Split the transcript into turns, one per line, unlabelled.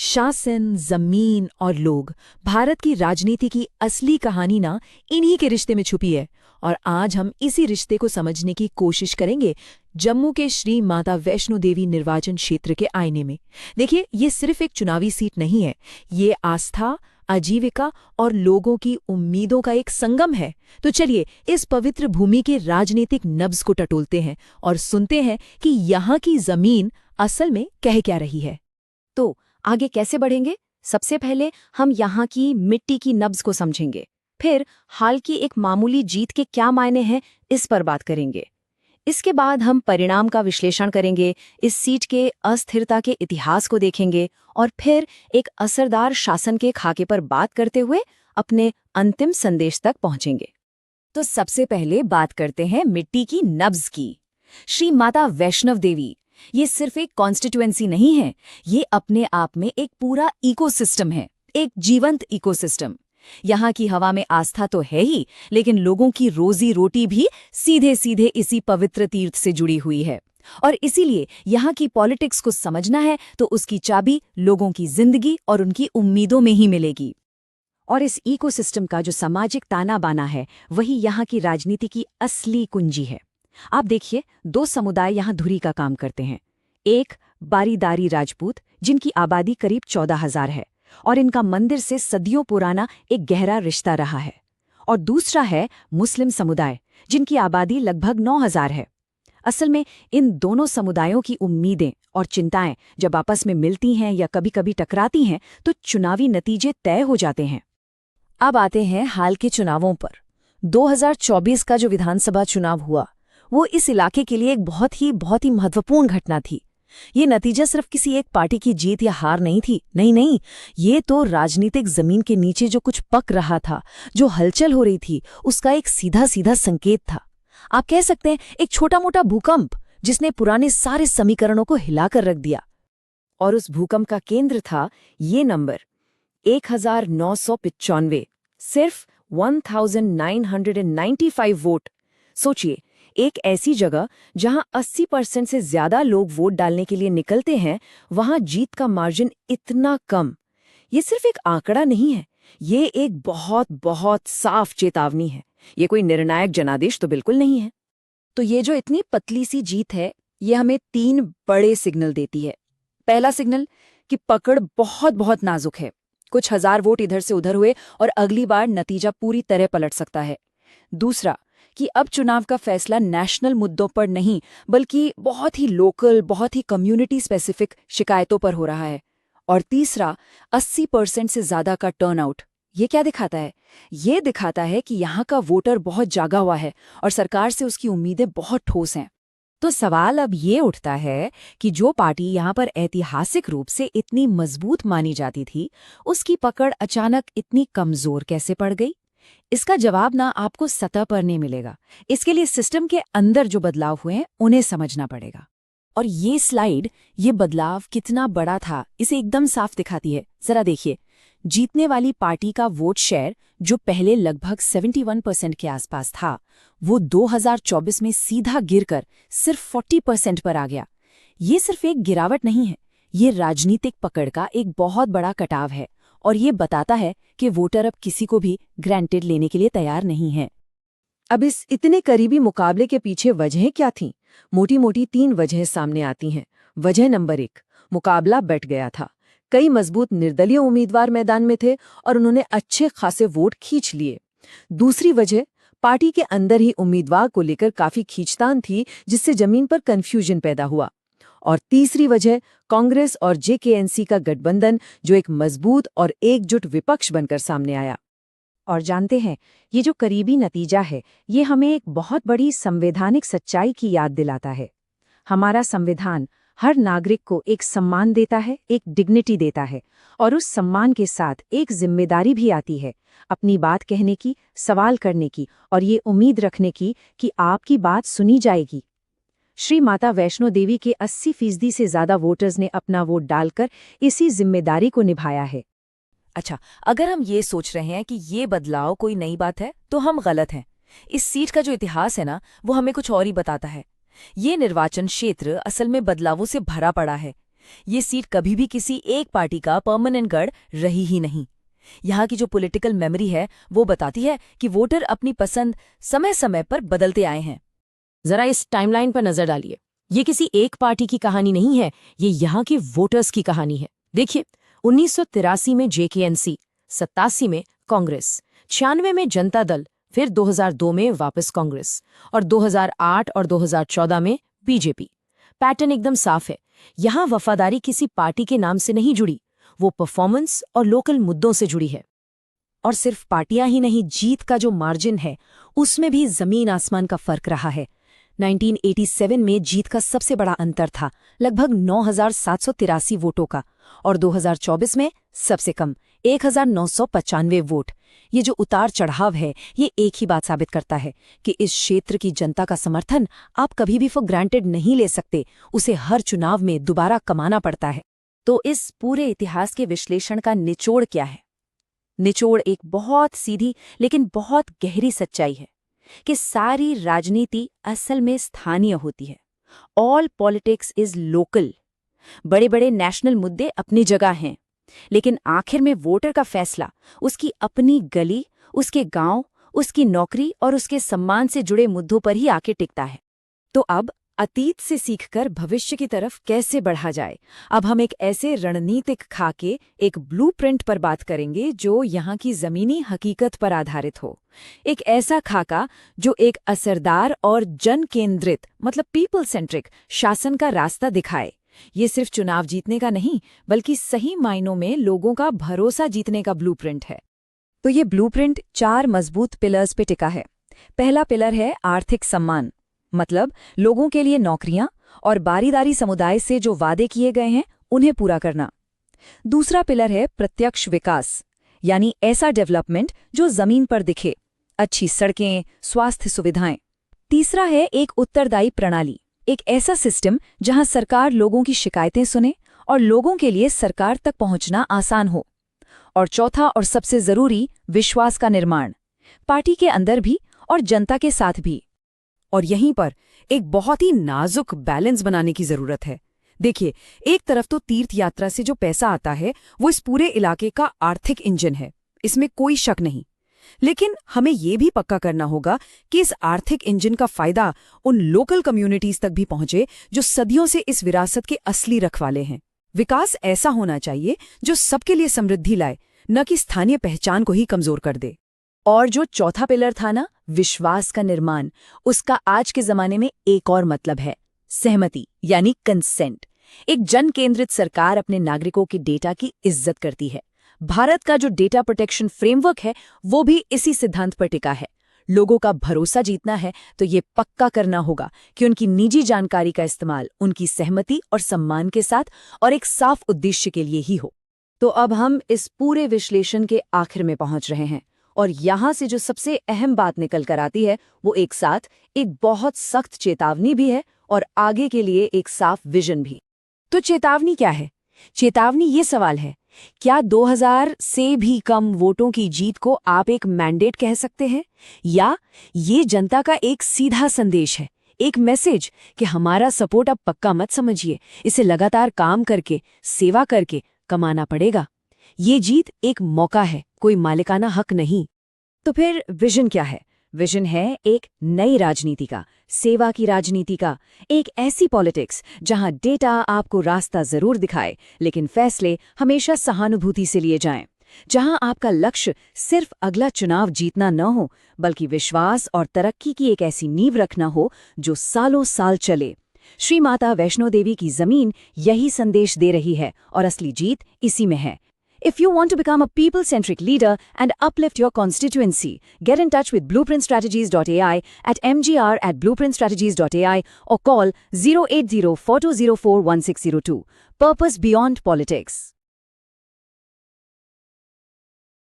शासन, जमीन और लोग, भारत की राजनीति की असली कहानी ना इन्हीं के रिश्ते में छुपी है। और आज हम इसी रिश्ते को समझने की कोशिश करेंगे जम्मू के श्री माता वैष्णो देवी निर्वाचन क्षेत्र के आईने में। देखिए, ये सिर्फ एक चुनावी सीट नहीं है, ये आस्था, आजीविका और लोगों की उम्मीदों का एक संगम है। तो चलिए इस पवित्र भूमि के राजनीतिक नब्ज को टटोलते हैं और सुनते हैं कि यहाँ की जमीन असल में कह क्या रही है।
तो आगे कैसे बढ़ेंगे? सबसे पहले हम यहाँ की मिट्टी की नब्ज को समझेंगे, फिर हाल की एक मामूली जीत के क्या मायने हैं इस पर बात करेंगे। इसके बाद हम परिणाम का विश्लेषण करेंगे, इस सीट के अस्थिरता के इतिहास को देखेंगे और फिर एक असरदार शासन के खाके पर बात करते हुए अपने अंतिम संदेश तक पहुंचेंगे। तो सबसे पहले बात करते हैं मिट्टी की नब्ज की। श्री माता वैष्णव देवी ये सिर्फ एक कॉन्स्टिट्यूएंसी नहीं है, ये अपने आप में एक पूरा इकोसिस्टम है, एक जीवंत इकोसिस्टम। यहाँ की हवा में आस्था तो है ही, लेकिन लोगों की रोजी रोटी भी सीधे सीधे इसी पवित्र तीर्थ से जुड़ी हुई है। और इसीलिए यहाँ की पॉलिटिक्स को समझना है तो उसकी चाबी लोगों की जिंदगी और उनकी उम्मीदों में ही मिलेगी। और इस इकोसिस्टम का जो सामाजिक ताना बाना है, वही यहाँ की राजनीति की असली कुंजी है। आप देखिए, दो समुदाय यहाँ धुरी का काम करते हैं। एक बारीदारी राजपूत, जिनकी आबादी करीब 14,000 है और इनका मंदिर से सदियों पुराना एक गहरा रिश्ता रहा है। और दूसरा है मुस्लिम समुदाय, जिनकी आबादी लगभग 9,000 है। असल में इन दोनों समुदायों की उम्मीदें और चिंताएं जब आपस में मिलती हैं या कभी-कभी टकराती हैं तो चुनावी नतीजे तय हो जाते हैं। अब आते हैं हाल के चुनावों पर। 2024 का जो विधानसभा चुनाव हुआ, वो इस इलाके के लिए एक बहुत ही महत्वपूर्ण घटना थी। ये नतीजा सिर्फ किसी एक पार्टी की जीत या हार नहीं थी, नहीं, ये तो राजनीतिक जमीन के नीचे जो कुछ पक रहा था, जो हलचल हो रही थी, उसका एक सीधा सीधा संकेत था। आप कह सकते हैं एक छोटा मोटा भूकंप, जिसने पुराने सारे समीकरणों को हिलाकर रख दिया। और उस भूकंप का केंद्र था ये नंबर 1995, सिर्फ 1995 वोट। सोचिए, एक ऐसी जगह जहां 80% से ज्यादा लोग वोट डालने के लिए निकलते हैं, वहां जीत का मार्जिन इतना कम। ये सिर्फ एक आंकड़ा नहीं है, ये एक बहुत बहुत साफ चेतावनी है। ये कोई निर्णायक जनादेश तो बिल्कुल नहीं है। तो ये जो इतनी पतली सी जीत है, ये हमें 3 बड़े सिग्नल देती है। पहला सिग्नल कि पकड़ बहुत बहुत नाजुक है, कुछ हजार वोट इधर से उधर हुए और अगली बार नतीजा पूरी तरह पलट सकता है। दूसरा कि अब चुनाव का फैसला नेशनल मुद्दों पर नहीं, बल्कि बहुत ही लोकल, बहुत ही कम्युनिटी स्पेसिफिक शिकायतों पर हो रहा है। और तीसरा 80% से ज्यादा का टर्नआउट। ये क्या दिखाता है? ये दिखाता है कि यहाँ का वोटर बहुत जागा हुआ है और सरकार से उसकी उम्मीदें बहुत ठोस हैं। तो सवाल अब ये उठता है कि जो पार्टी यहाँ पर ऐतिहासिक रूप से इतनी मजबूत मानी जाती थी, उसकी पकड़ अचानक इतनी कमजोर कैसे पड़ गई? इसका जवाब ना आपको सतह पर नहीं मिलेगा। इसके लिए सिस्टम के अंदर जो बदलाव हुए हैं, उन्हें समझना पड़ेगा। और ये स्लाइड ये बदलाव कितना बड़ा था, इसे एकदम साफ दिखाती है। जरा देखिए, जीतने वाली पार्टी का वोट शेयर जो पहले लगभग 71% के आसपास था, वो 2024 में सीधा गिरकर सिर्फ 40% पर आ गया। ये सिर्फ एक गिरावट नहीं है, ये राजनीतिक पकड़ का एक बहुत बड़ा कटाव है। और ये बताता है कि वोटर अब किसी को भी ग्रांटेड लेने के लिए तैयार नहीं है। अब इस इतने करीबी मुकाबले के पीछे वजहें क्या थीं? मोटी मोटी 3 वजहें सामने आती हैं। वजह नंबर 1, मुकाबला बैठ गया था। कई मजबूत निर्दलीय उम्मीदवार मैदान में थे और उन्होंने अच्छे खासे वोट खींच लिए। दूसरी वजह, पार्टी के अंदर ही उम्मीदवार को लेकर काफी खींचतान थी, जिससे जमीन पर कन्फ्यूजन पैदा हुआ। और तीसरी वजह, कांग्रेस और जेकेएनसी का गठबंधन, जो एक मजबूत और एकजुट विपक्ष बनकर सामने आया। और जानते हैं, ये जो करीबी नतीजा है, ये हमें एक बहुत बड़ी संवैधानिक सच्चाई की याद दिलाता है। हमारा संविधान हर नागरिक को एक सम्मान देता है, एक डिग्निटी देता है, और उस सम्मान के साथ एक जिम्मेदारी भी आती है, अपनी बात कहने की, सवाल करने की और ये उम्मीद रखने की कि आपकी बात सुनी जाएगी। श्री माता वैष्णो देवी के 80% से ज्यादा वोटर्स ने अपना वोट डालकर इसी जिम्मेदारी को निभाया है। अच्छा, अगर हम ये सोच रहे हैं कि ये बदलाव कोई नई बात है, तो हम गलत हैं। इस सीट का जो इतिहास है ना, वो हमें कुछ और ही बताता है। ये निर्वाचन क्षेत्र असल में बदलावों से भरा पड़ा है।
ये सीट कभी भी किसी एक पार्टी का परमानेंट गढ़ रही ही नहीं। यहाँ की जो पॉलिटिकल मेमोरी है वो बताती है कि वोटर अपनी पसंद समय समय पर बदलते आए हैं।
जरा इस टाइमलाइन पर नजर डालिए। ये किसी एक पार्टी की कहानी नहीं है, ये यहाँ के वोटर्स की कहानी है। देखिए, 1983 में जेकेएनसी, 87 में कांग्रेस, 96 में जनता दल, फिर 2002 में वापस कांग्रेस और 2008 और 2014 में बीजेपी। पैटर्न एकदम साफ है। यहाँ वफादारी किसी पार्टी के नाम से नहीं जुड़ी, वो परफॉर्मेंस और लोकल मुद्दों से जुड़ी है। और सिर्फ पार्टियां ही नहीं, जीत का जो मार्जिन है उसमें भी जमीन आसमान का फर्क रहा है। 1987 में जीत का सबसे बड़ा अंतर था, लगभग 9,783 वोटों का, और 2024 में सबसे कम 1,995 वोट। ये जो उतार चढ़ाव है ये एक ही बात साबित करता है कि इस क्षेत्र की जनता का समर्थन आप कभी भी फॉर ग्रांटेड नहीं ले सकते, उसे हर चुनाव में दोबारा कमाना पड़ता है। तो इस पूरे इतिहास के विश्लेषण का निचोड़ क्या है? निचोड़ एक बहुत सीधी लेकिन बहुत गहरी सच्चाई है कि सारी राजनीति असल में स्थानीय होती है। All politics is local. बड़े बड़े नेशनल मुद्दे अपनी जगह हैं, लेकिन आखिर में वोटर का फैसला उसकी अपनी गली, उसके गांव, उसकी नौकरी और उसके सम्मान से जुड़े मुद्दों पर ही आके टिकता है। तो अब अतीत से सीखकर भविष्य की तरफ कैसे बढ़ा जाए? अब हम एक ऐसे रणनीतिक खाके, एक ब्लूप्रिंट पर बात करेंगे जो यहाँ की जमीनी हकीकत पर आधारित हो। एक ऐसा खाका जो एक असरदार और जन केंद्रित, मतलब पीपल सेंट्रिक शासन का रास्ता दिखाए। ये सिर्फ चुनाव जीतने का नहीं, बल्कि सही मायनों में लोगों का भरोसा जीतने का ब्लूप्रिंट है। तो ये ब्लूप्रिंट 4 मजबूत पिलर्स पे टिका है। पहला पिलर है आर्थिक सम्मान, मतलब लोगों के लिए नौकरियां और बारीदारी समुदाय से जो वादे किए गए हैं उन्हें पूरा करना। दूसरा पिलर है प्रत्यक्ष विकास, यानी ऐसा डेवलपमेंट जो जमीन पर दिखे, अच्छी सड़कें, स्वास्थ्य सुविधाएं। तीसरा है एक उत्तरदायी प्रणाली, एक ऐसा सिस्टम जहां सरकार लोगों की शिकायतें सुने और लोगों के लिए सरकार तक पहुंचना आसान हो। और चौथा और सबसे जरूरी, विश्वास का निर्माण, पार्टी के अंदर भी और जनता के साथ भी। और यहीं पर एक बहुत ही नाजुक बैलेंस बनाने की जरूरत है। देखिए, एक तरफ तो तीर्थ यात्रा से जो पैसा आता है वो इस पूरे इलाके का आर्थिक इंजन है, इसमें कोई शक नहीं। लेकिन हमें ये भी पक्का करना होगा कि इस आर्थिक इंजन का फायदा उन लोकल कम्युनिटीज तक भी पहुंचे जो सदियों से इस विरासत के असली रखवाले हैं। विकास ऐसा होना चाहिए जो सबके लिए समृद्धि लाए, न कि स्थानीय पहचान को ही कमजोर कर दे। और जो चौथा पिलर था ना, विश्वास का निर्माण, उसका आज के जमाने में एक और मतलब है, सहमति, यानी कंसेंट। एक जन केंद्रित सरकार अपने नागरिकों के डेटा की इज्जत करती है। भारत का जो डेटा प्रोटेक्शन फ्रेमवर्क है वो भी इसी सिद्धांत पर टिका है। लोगों का भरोसा जीतना है तो ये पक्का करना होगा कि उनकी निजी जानकारी का इस्तेमाल उनकी सहमति और सम्मान के साथ और एक साफ उद्देश्य के लिए ही हो। तो अब हम इस पूरे विश्लेषण के आखिर में पहुंच रहे हैं, और यहां से जो सबसे अहम बात निकल कर आती है वो एक साथ एक बहुत सख्त चेतावनी भी है और आगे के लिए एक साफ विजन भी। तो चेतावनी क्या है? चेतावनी ये सवाल है, क्या 2000 से भी कम वोटों की जीत को आप एक मैंडेट कह सकते हैं, या ये जनता का एक सीधा संदेश है, एक मैसेज कि हमारा सपोर्ट अब पक्का मत समझिए, इसे लगातार काम करके, सेवा करके कमाना पड़ेगा। ये जीत एक मौका है, कोई मालिकाना हक नहीं। तो फिर विजन क्या है? विजन है एक नई राजनीति का, सेवा की राजनीति का, एक ऐसी पॉलिटिक्स जहां डेटा आपको रास्ता जरूर दिखाए लेकिन फैसले हमेशा सहानुभूति से लिए जाएं, जहां आपका लक्ष्य सिर्फ अगला चुनाव जीतना न हो बल्कि विश्वास और तरक्की की एक ऐसी नींव रखना हो जो सालों साल चले। श्री माता वैष्णो देवी की जमीन यही संदेश दे रही है और असली जीत इसी में है। If you want to become a people-centric leader and uplift your constituency, get in touch with blueprintstrategies.ai at mgr@blueprintstrategies.ai or call 080-4204-1602. Purpose beyond politics.